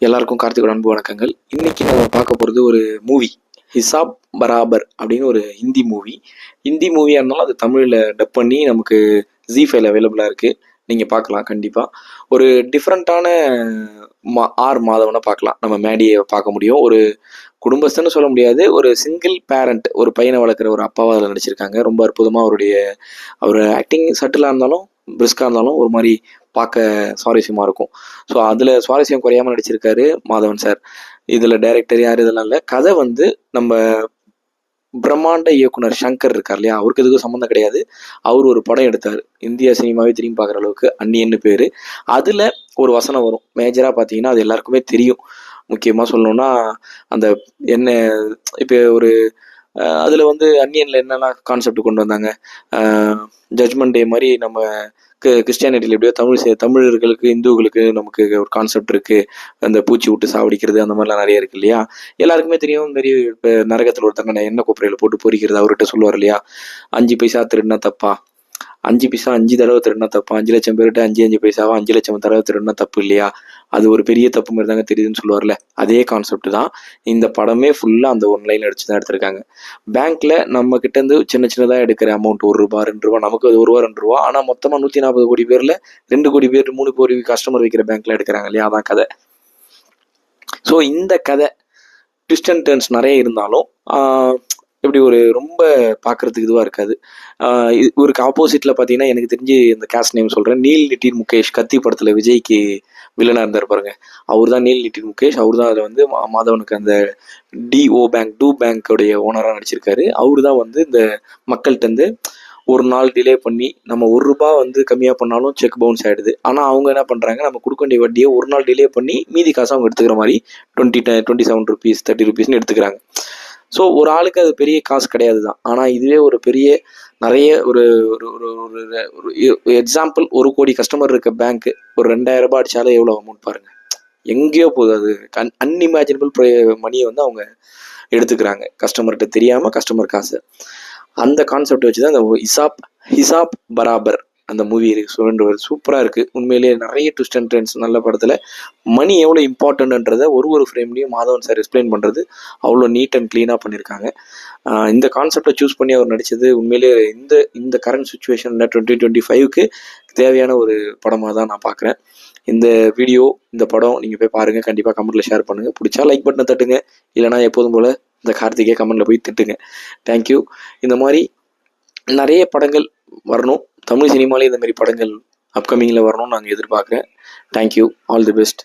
எல்லாருக்கும் கார்த்திகோட அன்பு வணக்கங்கள். இன்னைக்கு நம்ம பார்க்க போகிறது ஒரு மூவி, ஹிசாப் பராபர் அப்படின்னு ஒரு ஹிந்தி மூவி. ஹிந்தி மூவியாக இருந்தாலும் அது தமிழில் டப் பண்ணி நமக்கு ஜி5 அவைலபிளாக இருக்குது. நீங்கள் பார்க்கலாம் கண்டிப்பாக. ஒரு டிஃப்ரெண்ட்டான ஆர் மாதவனை பார்க்கலாம். நம்ம மேடியை பார்க்க முடியும். ஒரு குடும்பஸ்தன்னு சொல்ல முடியாது, ஒரு சிங்கிள் பேரண்ட், ஒரு பையனை வளர்க்குற ஒரு அப்பாவாக அதில் நடிச்சிருக்காங்க. ரொம்ப அற்புதமாக அவர் ஆக்டிங் சட்டிலாக இருந்தாலும் பிரிஸ்காக இருந்தாலும் ஒரு மாதிரி பார்க்க சுவாரஸ்யமாக இருக்கும். ஸோ அதில் சுவாரஸ்யம் குறையாமல் நடிச்சிருக்காரு மாதவன் சார். இதில் டைரக்டர் யார் இதெல்லாம் இல்லை. கதை வந்து நம்ம பிரம்மாண்ட இயக்குனர் சங்கர் இருக்கார் இல்லையா, அவருக்கு எதுக்கும் சம்மந்தம் கிடையாது. அவர் ஒரு படம் எடுத்தார், இந்திய சினிமாவே திரும்பி பார்க்குற அளவுக்கு, அந்நியன்னு பேர். அதில் ஒரு வசனம் வரும், மேஜராக பார்த்தீங்கன்னா அது எல்லாருக்குமே தெரியும். முக்கியமாக சொல்லணும்னா அந்த என்ன, இப்போ ஒரு அதில் வந்து அந்நியனில் என்னெல்லாம் கான்செப்ட் கொண்டு வந்தாங்க, ஜட்ஜ்மெண்ட் டே மாதிரி நம்ம கிறிஸ்டியானிட்டியில் எப்படியோ தமிழர்களுக்கு இந்துக்களுக்கு நமக்கு ஒரு கான்செப்ட் இருக்குது, அந்த பூச்சி விட்டு சாவடிக்கிறது அந்த மாதிரிலாம் நிறைய இருக்குது இல்லையா. எல்லாருக்குமே தெரியும். நிறைய இப்போ நரகத்தில் ஒருத்தங்க எண்ணெய் கொப்பரையில் போட்டு பொறிக்கிறது அவர்கிட்ட சொல்லுவார் இல்லையா, 5 பைசா திருடினா தப்பா, 5 பைசா 5 தடவை திருடினா தப்பா, 5 லட்சம் பேர்கிட்ட 5 பைசாவா 5 லட்சம் தடவை திருடினா தப்பு இல்லையா, அது ஒரு பெரிய தப்பு மாதிரி தாங்க தெரியுதுன்னு சொல்லுவார்ல. அதே கான்செப்ட் தான் இந்த படமே ஃபுல்லாக அந்த ஒன் லைன் அடிச்சு தான் எடுத்திருக்காங்க. பேங்க்ல நம்ம கிட்டேருந்து சின்னதாக எடுக்கிற அமௌண்ட் ₹1 ₹2, நமக்கு அது ₹1 ₹2. ஆனால் மொத்தமாக 140 கோடி பேரில் 2 கோடி பேர் 3 கோடி கஸ்டமர் வைக்கிற பேங்க்ல எடுக்கிறாங்க இல்லையா, அதான் கதை. ஸோ இந்த கதை ட்விஸ்ட் அண்ட் டர்ன்ஸ் நிறைய இருந்தாலும் இப்படி ஒரு ரொம்ப பார்க்குறதுக்கு இதுவாக இருக்காது. இவருக்கு ஆப்போசிட்டில் பார்த்தீங்கன்னா, எனக்கு தெரிஞ்சு இந்த கேஸ்ட் நேம் சொல்கிறேன், நீல் நிட்டின் முகேஷ். கத்தி படத்தில் விஜய்க்கு வில்லனாக இருந்தார் பாருங்க, அவர் தான் நீல் நிட்டின் முகேஷ். அவர் தான் அதில் வந்து மாதவனுக்கு அந்த டூ பேங்க்கோடைய ஓனராக நடிச்சிருக்காரு. அவர் தான் வந்து இந்த மக்கள்கிட்ட ஒரு நாள் டிலே பண்ணி நம்ம ₹1 வந்து கம்மியாக பண்ணாலும் செக் பவுன்ஸ் ஆகிடுது. ஆனால் அவங்க என்ன பண்ணுறாங்க, நம்ம கொடுக்க வேண்டிய வட்டியை ஒரு நாள் டிலே பண்ணி மீதி காசு அவங்க எடுத்துக்கிற மாதிரி ₹27 ₹30 எடுத்துக்கிறாங்க. ஸோ ஒரு ஆளுக்கு அது பெரிய காசு கிடையாது தான். ஆனால் இதுவே ஒரு பெரிய நிறைய ஒரு எக்ஸாம்பிள், 1 கோடி கஸ்டமர் இருக்க பேங்க்கு ஒரு ₹2000 அடித்தாலே எவ்வளோ அமௌண்ட் பாருங்கள், எங்கேயோ போகுது. அது அன்இமேஜினபிள் மணியை வந்து அவங்க எடுத்துக்கிறாங்க கஸ்டமர்கிட்ட தெரியாமல், கஸ்டமர் காசு. அந்த கான்செப்ட் வச்சு தான் அந்த ஹிசாப் பராபர் அந்த மூவி இருக்கு. சூப்பராக இருக்குது உண்மையிலேயே. நிறைய ட்விஸ்ட் அண்ட் டர்ன்ஸ் நல்ல படத்தில். மணி எவ்வளோ இம்பார்ட்டன்ட்ன்றதை ஒரு ஃப்ரேம்லேயும் மாதவன் சார் எக்ஸ்பிளைன் பண்ணுறது அவ்வளோ நீட் அண்ட் க்ளீனாக பண்ணியிருக்காங்க. இந்த கான்செப்டை சூஸ் பண்ணி அவர் நடித்தது உண்மையிலே இந்த கரண்ட் சுச்சுவேஷனில் 2025க்கு தேவையான ஒரு படமாக தான் நான் பார்க்குறேன். இந்த வீடியோ, இந்த படம் நீங்கள் போய் பாருங்கள். கண்டிப்பாக கமெண்ட்டில் ஷேர் பண்ணுங்கள். பிடிச்சா லைக் பட்டனை தட்டுங்க, இல்லைனா எப்போதும் போல் இந்த கார்த்திகே கமெண்ட்டில் போய் திட்டுங்க. தேங்க்யூ. இந்த மாதிரி நிறைய படங்கள் வரணும், தமிழ் சினிமாலே இந்த மாதிரி படங்கள் அப்கமிங்கில் வரணும்னு நாங்கள் எதிர்பார்க்குறேன். தேங்க்யூ. All the best.